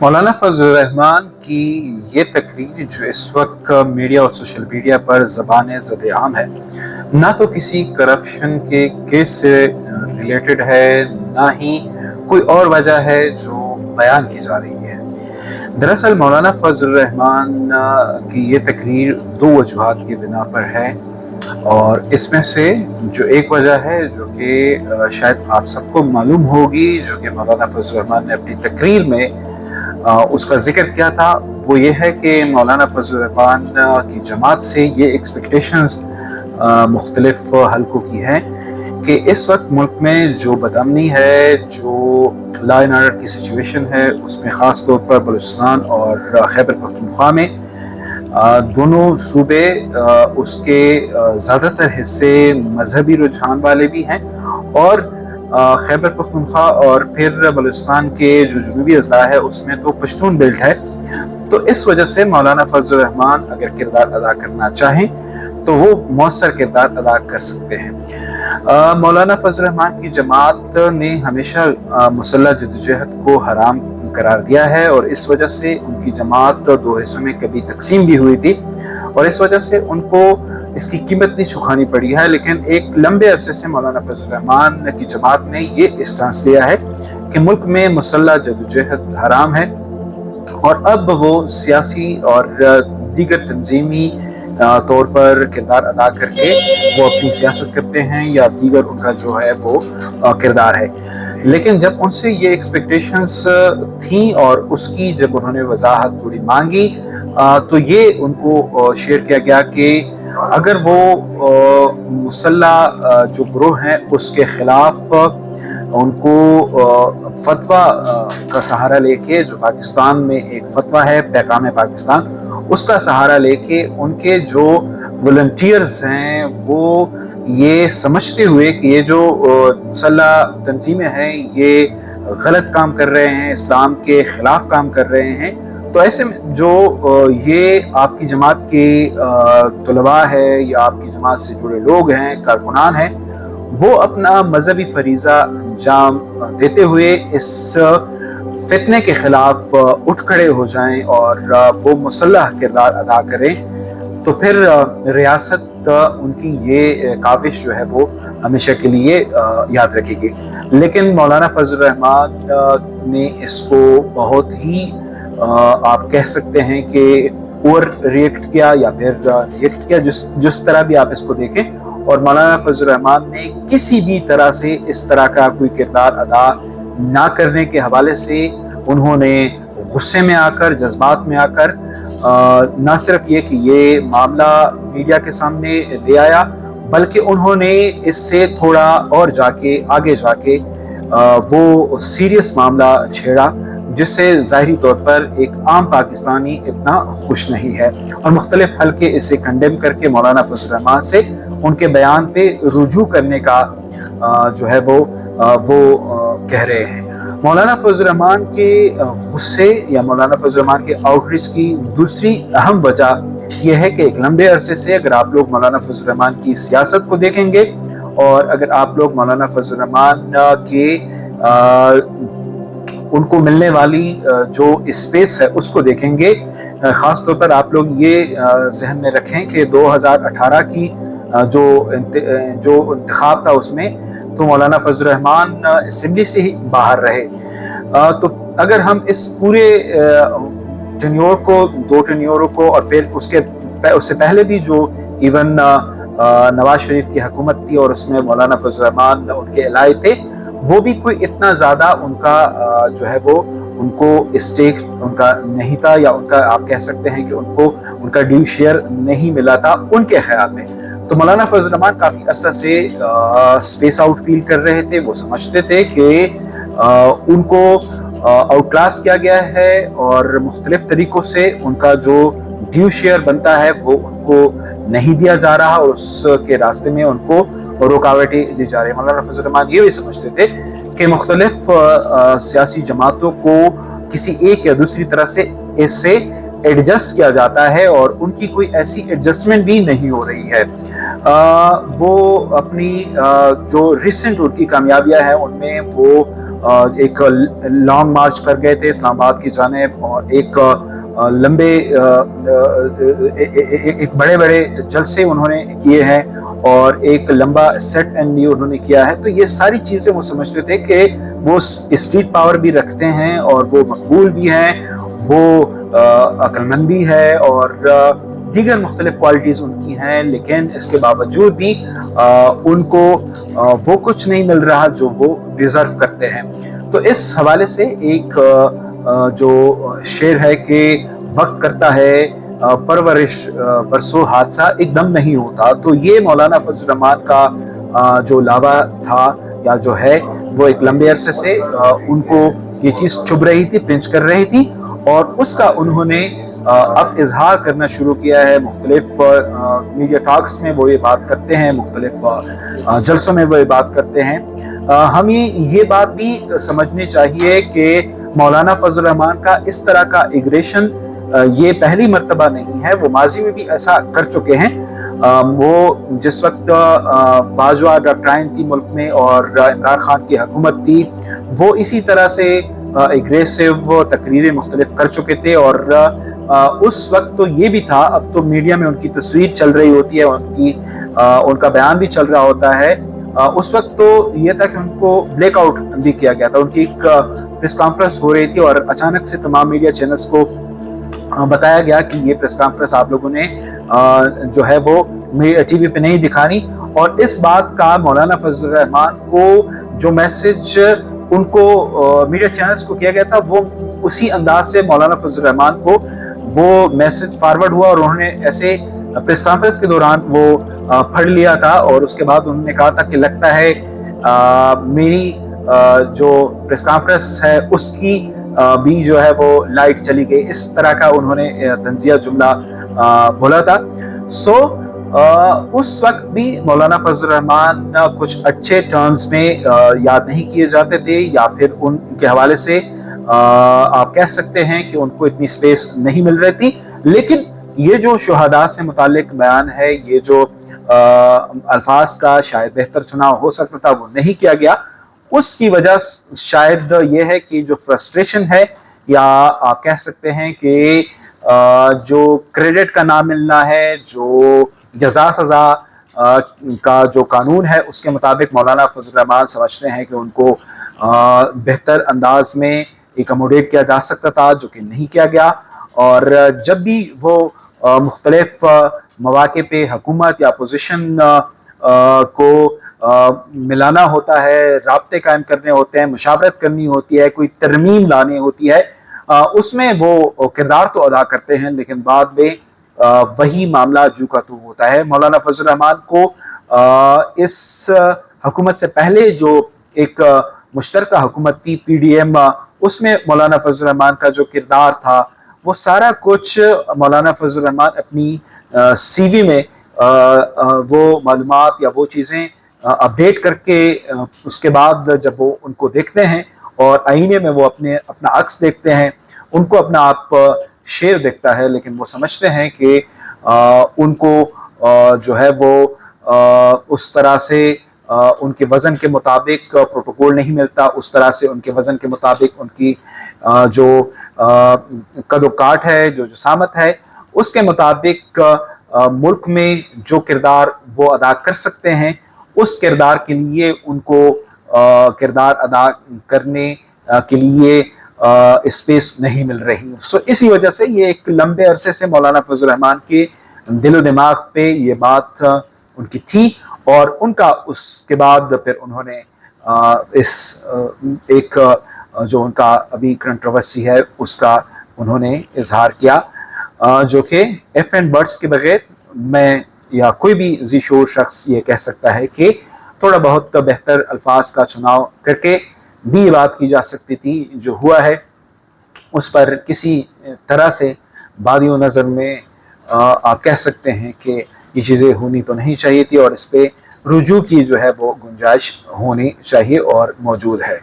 مولانا فضل الرحمان کی یہ تقریر جو اس وقت میڈیا اور سوشل میڈیا پر زبان زد عام ہے، نہ تو کسی کرپشن کے کیس سے ریلیٹڈ ہے، نہ ہی کوئی اور وجہ ہے جو بیان کی جا رہی ہے۔ دراصل مولانا فضل الرحمان کی یہ تقریر دو وجوہات کی بنا پر ہے، اور اس میں سے جو ایک وجہ ہے جو کہ شاید آپ سب کو معلوم ہوگی، جو کہ مولانا فضل الرحمان نے اپنی تقریر میں اس کا ذکر کیا تھا، وہ یہ ہے کہ مولانا فضل الرحمان کی جماعت سے یہ ایکسپیکٹیشنز مختلف حلقوں کی ہیں کہ اس وقت ملک میں جو بدامنی ہے، جو لا اینڈ آرڈر کی سچویشن ہے، اس میں خاص طور پر بلوچستان اور خیبر پختونخوا میں دونوں صوبے اس کے زیادہ تر حصے مذہبی رجحان والے بھی ہیں، اور خیبر پختونخوا اور پھر بلوچستان کے جو جنوبی اضلاع ہے اس میں تو پشتون بیلٹ ہے۔ تو اس وجہ سے مولانا فضل الرحمان اگر کردار ادا کرنا چاہیں تو وہ مؤثر کردار ادا کر سکتے ہیں۔ مولانا فضل الرحمان کی جماعت نے ہمیشہ مسلح جدوجہد کو حرام قرار دیا ہے، اور اس وجہ سے ان کی جماعت دو حصوں میں کبھی تقسیم بھی ہوئی تھی، اور اس وجہ سے ان کو اس کی قیمت نہیں چکانی پڑی ہے۔ لیکن ایک لمبے عرصے سے مولانا فضل الرحمان کی جماعت نے یہ اسٹانس لیا ہے کہ ملک میں مسلح جدوجہد حرام ہے، اور اب وہ سیاسی اور دیگر تنظیمی طور پر کردار ادا کر کے وہ اپنی سیاست کرتے ہیں، یا دیگر ان کا جو ہے وہ کردار ہے۔ لیکن جب ان سے یہ ایکسپیکٹیشنز تھیں اور اس کی جب انہوں نے وضاحت تھوڑی مانگی تو یہ ان کو شیئر کیا گیا کہ اگر وہ مسلح جو گروہ ہیں اس کے خلاف ان کو فتویٰ کا سہارا لے کے، جو پاکستان میں ایک فتویٰ ہے پیغام پاکستان، اس کا سہارا لے کے ان کے جو والنٹیئرز ہیں وہ یہ سمجھتے ہوئے کہ یہ جو مسلح تنظیمیں ہیں یہ غلط کام کر رہے ہیں، اسلام کے خلاف کام کر رہے ہیں، تو ایسے میں جو یہ آپ کی جماعت کے طلباء ہے یا آپ کی جماعت سے جڑے لوگ ہیں، کارکنان ہیں، وہ اپنا مذہبی فریضہ انجام دیتے ہوئے اس فتنے کے خلاف اٹھ کھڑے ہو جائیں اور وہ مسلح کردار ادا کریں، تو پھر ریاست ان کی یہ کاوش جو ہے وہ ہمیشہ کے لیے یاد رکھے گی۔ لیکن مولانا فضل الرحمان نے اس کو بہت ہی آپ کہہ سکتے ہیں کہ اوور ریئیکٹ کیا یا پھر ریئیکٹ کیا، جس طرح بھی آپ اس کو دیکھیں، اور مولانا فضل الرحمان نے کسی بھی طرح سے اس طرح کا کوئی کردار ادا نہ کرنے کے حوالے سے انہوں نے غصے میں آ کر، جذبات میں آ کر نہ صرف یہ کہ یہ معاملہ میڈیا کے سامنے لے آیا، بلکہ انہوں نے اس سے تھوڑا اور آگے جا کے وہ سیریس معاملہ چھیڑا، جس سے ظاہری طور پر ایک عام پاکستانی اتنا خوش نہیں ہے، اور مختلف حلقے اسے کنڈیم کر کے مولانا فضل الرحمان سے ان کے بیان پہ رجوع کرنے کا جو ہے وہ کہہ رہے ہیں۔ مولانا فضل الرحمان کے غصے یا مولانا فضل الرحمان کے آؤٹ ریچ کی دوسری اہم وجہ یہ ہے کہ ایک لمبے عرصے سے اگر آپ لوگ مولانا فضل الرحمان کی سیاست کو دیکھیں گے، اور اگر آپ لوگ مولانا فضل الرحمان کے ان کو ملنے والی جو اسپیس ہے اس کو دیکھیں گے، خاص طور پر آپ لوگ یہ ذہن میں رکھیں کہ 2018 کی جو انتخاب تھا اس میں تو مولانا فضل الرحمان اسمبلی سے ہی باہر رہے۔ تو اگر ہم اس پورے ٹینیور کو، دو ٹینیوروں کو، اور پھر اس سے پہلے بھی جو ایون نواز شریف کی حکومت تھی اور اس میں مولانا فضل الرحمان ان کے الائے تھے، وہ بھی کوئی اتنا زیادہ ان کا جو ہے وہ ان کو اسٹیک ان کا نہیں تھا، یا ان کا آپ کہہ سکتے ہیں کہ ان کو ان کا ڈیو شیئر نہیں ملا تھا ان کے خیال میں۔ تو مولانا فضل الرحمان کافی عرصہ سے اسپیس آؤٹ فیل کر رہے تھے، وہ سمجھتے تھے کہ ان کو آؤٹ کلاس کیا گیا ہے، اور مختلف طریقوں سے ان کا جو ڈیو شیئر بنتا ہے وہ ان کو نہیں دیا جا رہا، اور اس کے راستے میں ان کو رکاوٹیں دی جا رہی ہیں۔ مولانا فضل الرحمان یہ بھی سمجھتے تھے کہ مختلف سیاسی جماعتوں کو کسی ایک یا دوسری طرح سے اس سے ایڈجسٹ کیا جاتا ہے، اور ان کی کوئی ایسی ایڈجسٹمنٹ بھی نہیں ہو رہی ہے۔ وہ اپنی جو ریسنٹ ان کی کامیابیاں ہیں ان میں وہ ایک لانگ مارچ کر گئے تھے اسلام آباد کی جانب، اور ایک لمبے ایک بڑے بڑے جلسے انہوں نے کیے ہیں، اور ایک لمبا سیٹ اینڈ بھی انہوں نے کیا ہے۔ تو یہ ساری چیزیں وہ سمجھتے تھے کہ وہ اسٹریٹ پاور بھی رکھتے ہیں، اور وہ مقبول بھی ہیں، وہ عقل مند بھی ہے، اور دیگر مختلف کوالٹیز ان کی ہیں، لیکن اس کے باوجود بھی ان کو وہ کچھ نہیں مل رہا جو وہ ڈیزرو کرتے ہیں۔ تو اس حوالے سے ایک جو شعر ہے کہ وقت کرتا ہے پرورش برسوں حادثہ ایک دم نہیں ہوتا، تو یہ مولانا فضل الرحمان کا جو لاوا تھا یا جو ہے، وہ ایک لمبے عرصے سے ان کو یہ چیز چبھ رہی تھی، پنچ کر رہی تھی، اور اس کا انہوں نے اب اظہار کرنا شروع کیا ہے۔ مختلف میڈیا ٹاکس میں وہ یہ بات کرتے ہیں، مختلف جلسوں میں وہ یہ بات کرتے ہیں۔ ہمیں یہ بات بھی سمجھنی چاہیے کہ مولانا فضل الرحمان کا اس طرح کا اگریشن یہ پہلی مرتبہ نہیں ہے، وہ ماضی میں بھی ایسا کر چکے ہیں۔ وہ جس وقت باجوہ ڈاکٹرائن تھی ملک میں اور عمران خان کی حکومت تھی، وہ اسی طرح سے اگریسو تقریریں مختلف کر چکے تھے، اور اس وقت تو یہ بھی تھا، اب تو میڈیا میں ان کی تصویر چل رہی ہوتی ہے، ان کا بیان بھی چل رہا ہوتا ہے۔ اس وقت تو یہ تھا کہ ان کو بلیک آؤٹ بھی کیا گیا تھا، ان کی ایک پریس کانفرنس ہو رہی تھی، اور اچانک سے تمام میڈیا چینلز کو بتایا گیا کہ یہ پریس کانفرنس آپ لوگوں نے جو ہے وہ ٹی وی پہ نہیں دکھانی، اور اس بات کا مولانا فضل الرحمان کو جو میسج ان کو میڈیا چینلز کو کیا گیا تھا، وہ اسی انداز سے مولانا فضل الرحمان کو وہ میسج فارورڈ ہوا، اور انہوں نے ایسے پریس کانفرنس کے دوران وہ پڑھ لیا تھا، اور اس کے بعد انہوں نے کہا تھا کہ لگتا ہے میری جو پریس کانفرنس ہے اس کی بھی جو ہے وہ لائٹ چلی گئی، اس طرح کا انہوں نے طنزیہ جملہ بولا تھا۔ سو اس وقت بھی مولانا فضل الرحمان کچھ اچھے ٹرمز میں یاد نہیں کیے جاتے تھے، یا پھر ان کے حوالے سے آپ کہہ سکتے ہیں کہ ان کو اتنی سپیس نہیں مل رہی تھی، لیکن یہ جو شہداء سے متعلق بیان ہے، یہ جو الفاظ کا شاید بہتر چناؤ ہو سکتا تھا وہ نہیں کیا گیا، اس کی وجہ شاید یہ ہے کہ جو فرسٹریشن ہے، یا آپ کہہ سکتے ہیں کہ جو کریڈٹ کا نہ ملنا ہے، جو جزا سزا کا جو قانون ہے اس کے مطابق مولانا فضل الرحمان سمجھتے ہیں کہ ان کو بہتر انداز میں ایکوموڈیٹ کیا جا سکتا تھا، جو کہ نہیں کیا گیا۔ اور جب بھی وہ مختلف مواقع پہ حکومت یا اپوزیشن کو ملانا ہوتا ہے، رابطے قائم کرنے ہوتے ہیں، مشاورت کرنی ہوتی ہے، کوئی ترمیم لانی ہوتی ہے، اس میں وہ کردار تو ادا کرتے ہیں، لیکن بعد میں وہی معاملہ جو کا تو ہوتا ہے۔ مولانا فضل الرحمان کو اس حکومت سے پہلے جو ایک مشترکہ حکومت تھی پی ڈی ایم، اس میں مولانا فضل الرحمان کا جو کردار تھا، وہ سارا کچھ مولانا فضل الرحمان اپنی سی وی میں وہ معلومات یا وہ چیزیں اپڈیٹ کر کے اس کے بعد جب وہ ان کو دیکھتے ہیں اور آئینے میں وہ اپنا عکس دیکھتے ہیں، ان کو اپنا آپ شیر دیکھتا ہے، لیکن وہ سمجھتے ہیں کہ ان کو جو ہے وہ اس طرح سے ان کے وزن کے مطابق پروٹوکول نہیں ملتا، اس طرح سے ان کے وزن کے مطابق ان کی جو قد و کاٹ ہے، جو جسامت ہے، اس کے مطابق ملک میں جو کردار وہ ادا کر سکتے ہیں، اس کردار کے لیے ان کو کردار ادا کرنے کے لیے اسپیس نہیں مل رہی۔ سو اسی وجہ سے یہ ایک لمبے عرصے سے مولانا فضل الرحمان کے دل و دماغ پہ یہ بات ان کی تھی، اور ان کا اس کے بعد پھر انہوں نے اس ایک جو ان کا ابھی کنٹروورسی ہے اس کا انہوں نے اظہار کیا، جو کہ ایف اینڈ برڈز کے بغیر میں یا کوئی بھی ذی شعور شخص یہ کہہ سکتا ہے کہ تھوڑا بہت بہتر الفاظ کا چناؤ کر کے بھی یہ بات کی جا سکتی تھی۔ جو ہوا ہے اس پر کسی طرح سے بادی و نظر میں آپ کہہ سکتے ہیں کہ یہ چیزیں ہونی تو نہیں چاہیے تھی، اور اس پہ رجوع کی جو ہے وہ گنجائش ہونی چاہیے اور موجود ہے۔